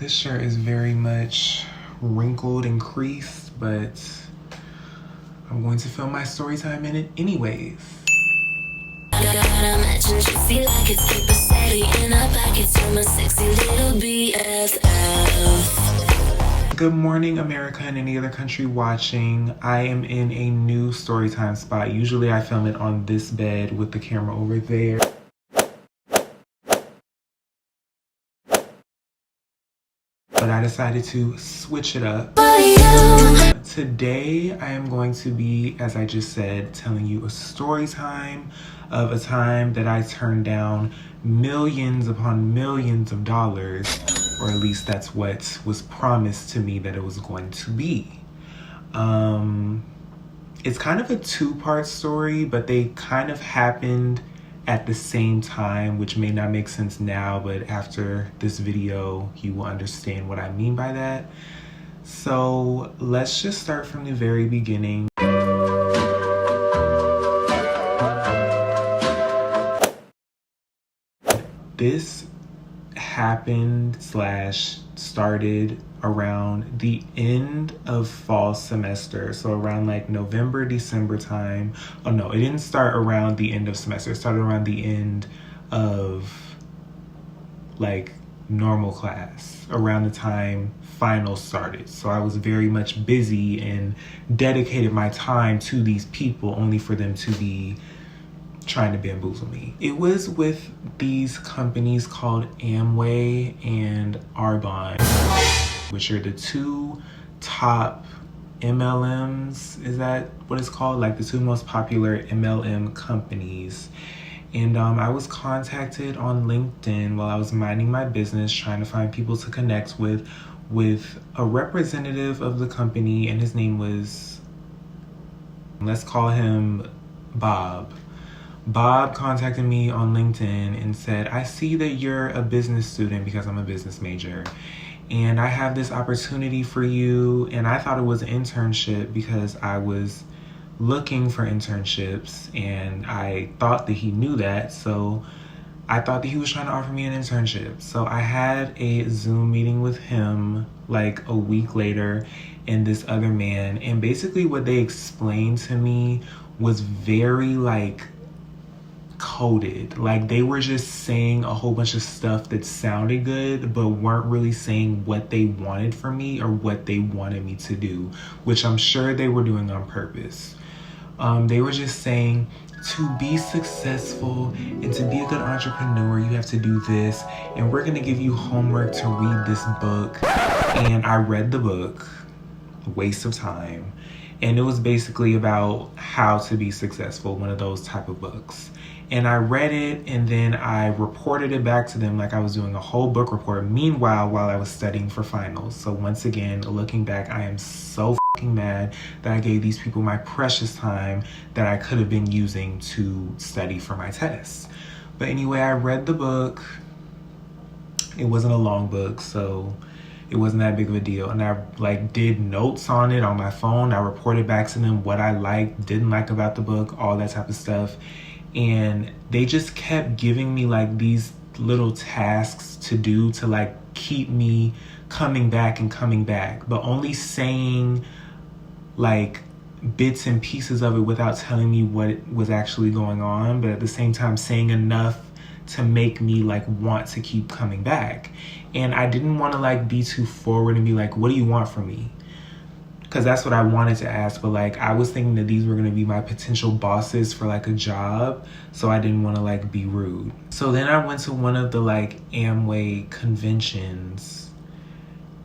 This shirt is very much wrinkled and creased, but I'm going to film my story time in it anyways. Good morning, America and any other country watching. I am in a new story time spot. Usually I film it on this bed with the camera over there. But I decided to switch it up. Today, I am going to be, as I just said, telling you a story time of a time that I turned down millions upon millions of dollars, or at least that's what was promised to me that it was going to be. It's kind of a two-part story, but they kind of happened at the same time, which may not make sense now, but after this video, you will understand what I mean by that. So let's just start from the very beginning. This happened / started around the end of fall semester, so around like November, December time. Oh no, it didn't start around the end of semester. It started around the end of like normal class, around the time finals started. So I was very much busy and dedicated my time to these people only for them to be trying to bamboozle me. It was with these companies called Amway and Arbonne, which are the two top MLMs. Is that what it's called? Like the two most popular MLM companies. And I was contacted on LinkedIn while I was minding my business, trying to find people to connect with a representative of the company, and his name was, let's call him Bob. Bob contacted me on LinkedIn and said, I see that you're a business student because I'm a business major, and I have this opportunity for you. And I thought it was an internship because I was looking for internships, and I thought that he knew that, so I thought that he was trying to offer me an internship. So I had a Zoom meeting with him like a week later and this other man, and basically what they explained to me was very like coded. Like they were just saying a whole bunch of stuff that sounded good but weren't really saying what they wanted from me or what they wanted me to do, which I'm sure they were doing on purpose. They were just saying, to be successful and to be a good entrepreneur, you have to do this, and we're gonna give you homework to read this book. And I read the book, waste of time. And it was basically about how to be successful, one of those type of books. And I read it, and then I reported it back to them like I was doing a whole book report. Meanwhile, while I was studying for finals. So once again, looking back, I am so fucking mad that I gave these people my precious time that I could have been using to study for my tests. But anyway, I read the book. It wasn't a long book, so it wasn't that big of a deal. And I like did notes on it on my phone. I reported back to them what I liked, didn't like about the book, all that type of stuff. And they just kept giving me like these little tasks to do to like keep me coming back, but only saying like bits and pieces of it without telling me what was actually going on, but at the same time saying enough to make me like want to keep coming back. And I didn't want to like be too forward and be like, what do you want from me? Because that's what I wanted to ask, but like I was thinking that these were going to be my potential bosses for like a job, so I didn't want to like be rude. So then I went to one of the like Amway conventions,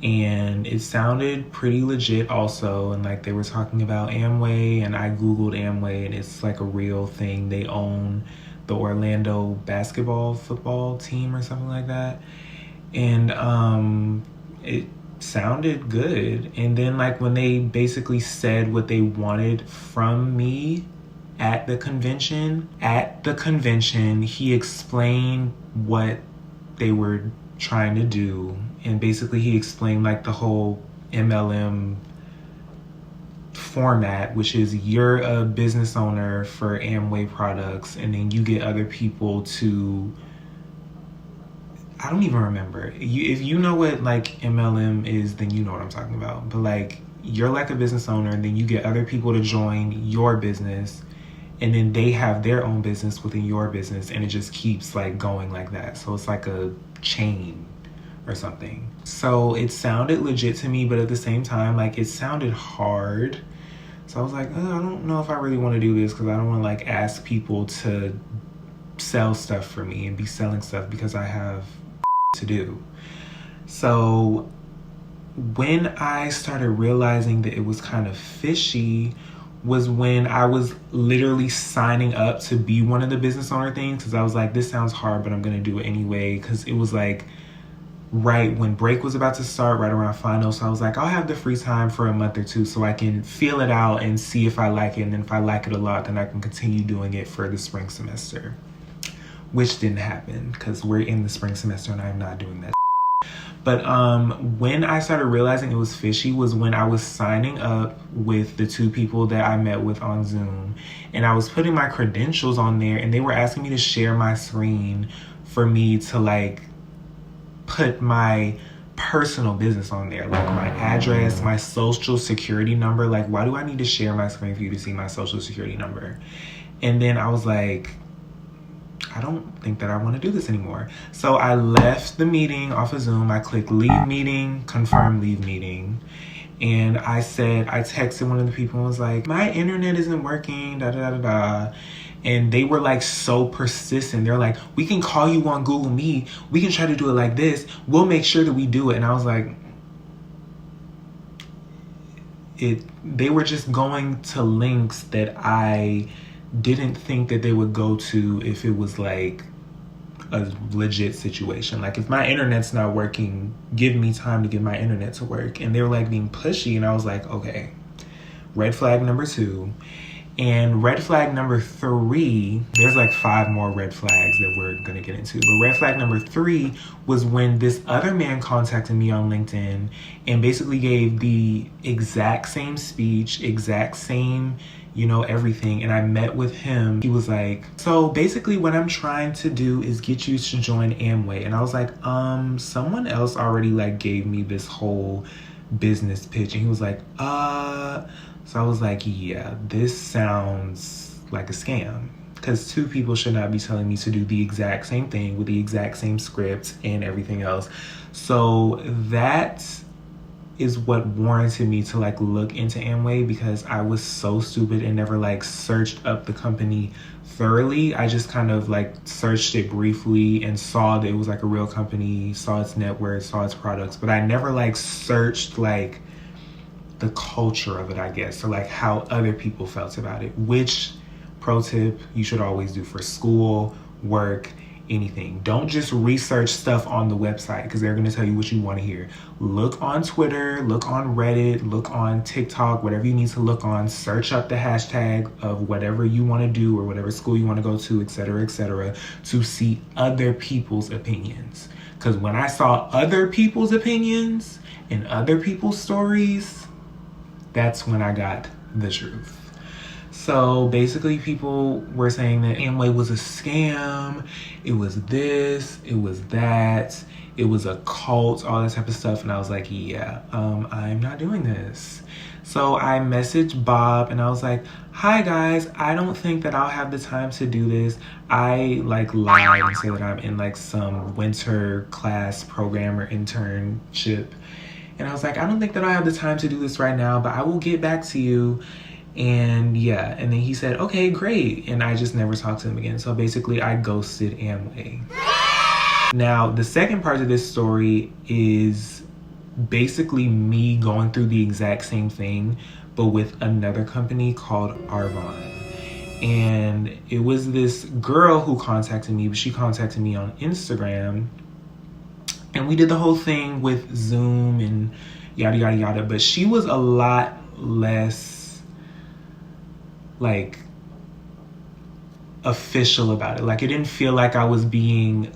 and it sounded pretty legit also, and like they were talking about Amway, and I googled Amway, and it's like a real thing. They own the Orlando football team or something like that. And it sounded good. And then like when they basically said what they wanted from me at the convention, he explained what they were trying to do. And basically he explained like the whole MLM format, which is you're a business owner for Amway products, and then you get other people to, I don't even remember. If you know what like MLM is, then you know what I'm talking about. But like, you're like a business owner, and then you get other people to join your business, and then they have their own business within your business, and it just keeps like going like that. So it's like a chain or something. So it sounded legit to me, but at the same time, like, it sounded hard. So I was like, I don't know if I really want to do this, because I don't want to like ask people to sell stuff for me and be selling stuff because I have to do. So when I started realizing that it was kind of fishy was when I was literally signing up to be one of the business owner things, because I was like, this sounds hard, but I'm gonna do it anyway, because it was like right when break was about to start, right around finals. So I was like, I'll have the free time for a month or two so I can feel it out and see if I like it, and then if I like it a lot, then I can continue doing it for the spring semester, which didn't happen because we're in the spring semester and I'm not doing that. But when I started realizing it was fishy was when I was signing up with the two people that I met with on Zoom, and I was putting my credentials on there, and they were asking me to share my screen for me to like put my personal business on there, like my address, my social security number. Like, why do I need to share my screen for you to see my social security number? And then I was like, I don't think that I want to do this anymore. So I left the meeting off of Zoom. I clicked leave meeting, confirm leave meeting. And I texted one of the people and was like, my internet isn't working, da da da da. And they were like so persistent. They're like, we can call you on Google Meet. We can try to do it like this. We'll make sure that we do it. And I was like, they were just going to links that I didn't think that they would go to if it was like a legit situation. Like, if my internet's not working, give me time to get my internet to work. And they were like being pushy, and I was like, okay, red flag number 2. And red flag number 3, there's like 5 more red flags that we're gonna get into. But red flag number 3 was when this other man contacted me on LinkedIn and basically gave the exact same speech, exact same, everything. And I met with him. He was like, so basically what I'm trying to do is get you to join Amway. And I was like, someone else already like gave me this whole business pitch. And he was like, so I was like, yeah, this sounds like a scam, because 2 people should not be telling me to do the exact same thing with the exact same script and everything else. So that is what warranted me to like look into Amway, because I was so stupid and never like searched up the company thoroughly. I just kind of like searched it briefly and saw that it was like a real company, saw its net worth, saw its products, but I never like searched like the culture of it, I guess, or like how other people felt about it, which, pro tip, you should always do for school, work, anything. Don't just research stuff on the website because they're going to tell you what you want to hear. Look on Twitter, look on Reddit, look on TikTok, whatever you need to look on. Search up the hashtag of whatever you want to do or whatever school you want to go to, etc., to see other people's opinions. Because when I saw other people's opinions and other people's stories, that's when I got the truth. So basically people were saying that Amway was a scam, it was this, it was that, it was a cult, all that type of stuff. And I was like, yeah, I'm not doing this. So I messaged Bob and I was like, hi guys, I don't think that I'll have the time to do this. I like lied and said that I'm in like some winter class program or internship. And I was like, I don't think that I have the time to do this right now, but I will get back to you. And yeah, and then he said, okay, great. And I just never talked to him again. So basically I ghosted Amway. Now, the second part of this story is basically me going through the exact same thing, but with another company called Arvon. And it was this girl who contacted me, but she contacted me on Instagram. And we did the whole thing with Zoom and yada, yada, yada. But she was a lot less, like, official about it. Like, it didn't feel like I was being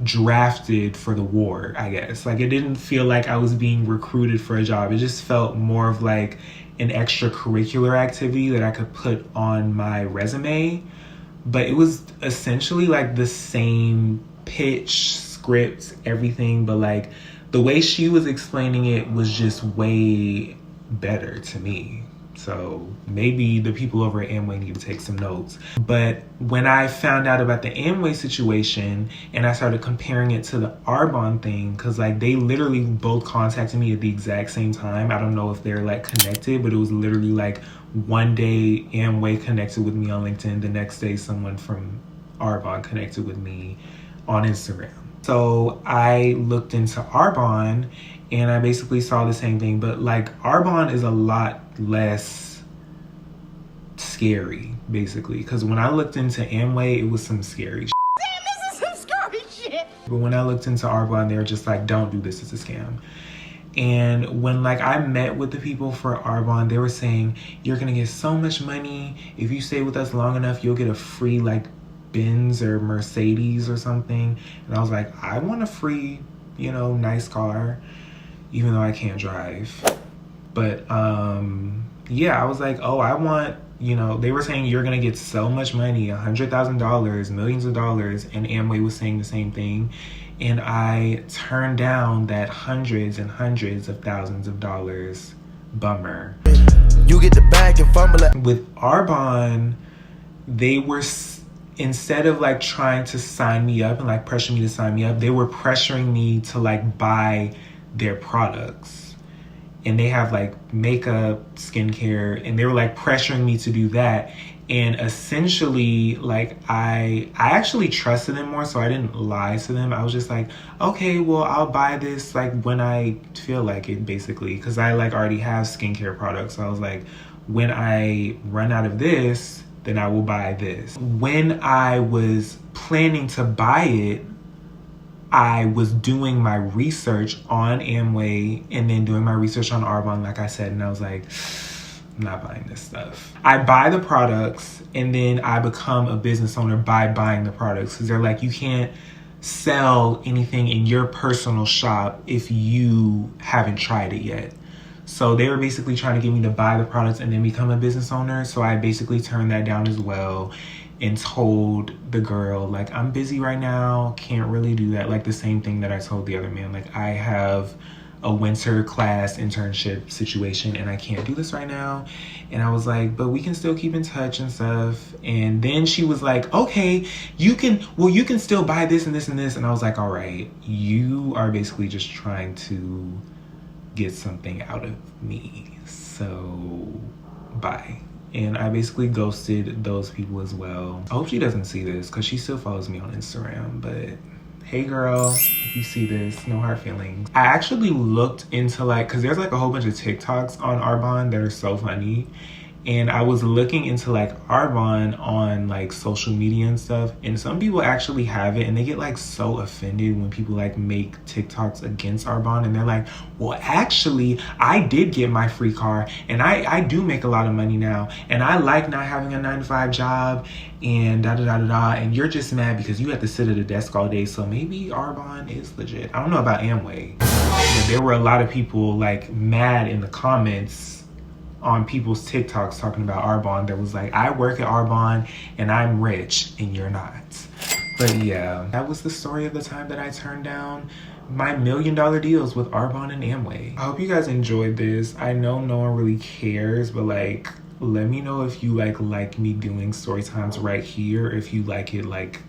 drafted for the war, I guess. Like, it didn't feel like I was being recruited for a job. It just felt more of like an extracurricular activity that I could put on my resume. But it was essentially like the same pitch, script, everything, but like the way she was explaining it was just way better to me. So maybe the people over at Amway need to take some notes. But when I found out about the Amway situation and I started comparing it to the Arbonne thing, because like they literally both contacted me at the exact same time. I don't know if they're like connected, but it was literally like one day Amway connected with me on LinkedIn. The next day someone from Arbonne connected with me on Instagram. So I looked into Arbonne and I basically saw the same thing, but like Arbonne is a lot less scary, basically. Because when I looked into Amway, it was some scary shit. Damn, this is some scary shit. But when I looked into Arbonne, they were just like, don't do this, it's a scam. And when like I met with the people for Arbonne, they were saying, you're gonna get so much money. If you stay with us long enough, you'll get a free like Benz or Mercedes or something. And I was like, I want a free, you know, nice car, even though I can't drive. But yeah, I was like, oh, I want, you know, they were saying you're gonna get so much money, $100,000, millions of dollars, and Amway was saying the same thing. And I turned down that hundreds and hundreds of thousands of dollars. Bummer. You get the bag and fumble it. With Arbonne, they were, instead of like trying to sign me up and like pressure me to sign me up, they were pressuring me to like buy their products. And they have like makeup, skincare, and they were like pressuring me to do that. And essentially, like I actually trusted them more, so I didn't lie to them. I was just like, okay, well, I'll buy this like when I feel like it, basically, because I like already have skincare products. So I was like, when I run out of this, then I will buy this. When I was planning to buy it, I was doing my research on Amway and then doing my research on Arbonne, like I said, and I was like, I'm not buying this stuff. I buy the products and then I become a business owner by buying the products, because they're like, you can't sell anything in your personal shop if you haven't tried it yet. So they were basically trying to get me to buy the products and then become a business owner. So I basically turned that down as well and told the girl, like, I'm busy right now, can't really do that. Like the same thing that I told the other man, like, I have a winter class internship situation and I can't do this right now. And I was like, but we can still keep in touch and stuff. And then she was like, okay, you can still buy this and this and this. And I was like, all right, you are basically just trying to get something out of me, so bye. And I basically ghosted those people as well. I hope she doesn't see this because she still follows me on Instagram, but hey girl, if you see this, no hard feelings. I actually looked into like, because there's like a whole bunch of TikToks on Arbonne that are so funny. And I was looking into like Arbonne on like social media and stuff, and some people actually have it and they get like so offended when people like make TikToks against Arbonne, and they're like, well, actually I did get my free car and I do make a lot of money now and I like not having a 9-to-5 job and da da da da da, and you're just mad because you have to sit at a desk all day, so maybe Arbonne is legit. I don't know about Amway, but there were a lot of people like mad in the comments on people's TikToks talking about Arbonne that was like, I work at Arbonne and I'm rich and you're not. But yeah, that was the story of the time that I turned down my $1 million deals with Arbonne and Amway. I hope you guys enjoyed this. I know no one really cares, but like, let me know if you like me doing story times right here, if you like it like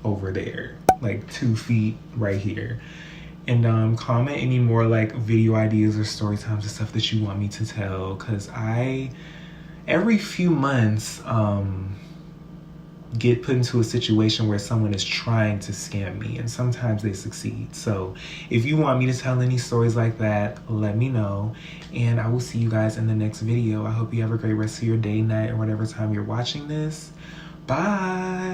over there, like 2 feet right here. And comment any more like video ideas or story times and stuff that you want me to tell, because I every few months get put into a situation where someone is trying to scam me, and sometimes they succeed. So if you want me to tell any stories like that, let me know, and I will see you guys in the next video. I hope you have a great rest of your day, night, or whatever time you're watching this. Bye.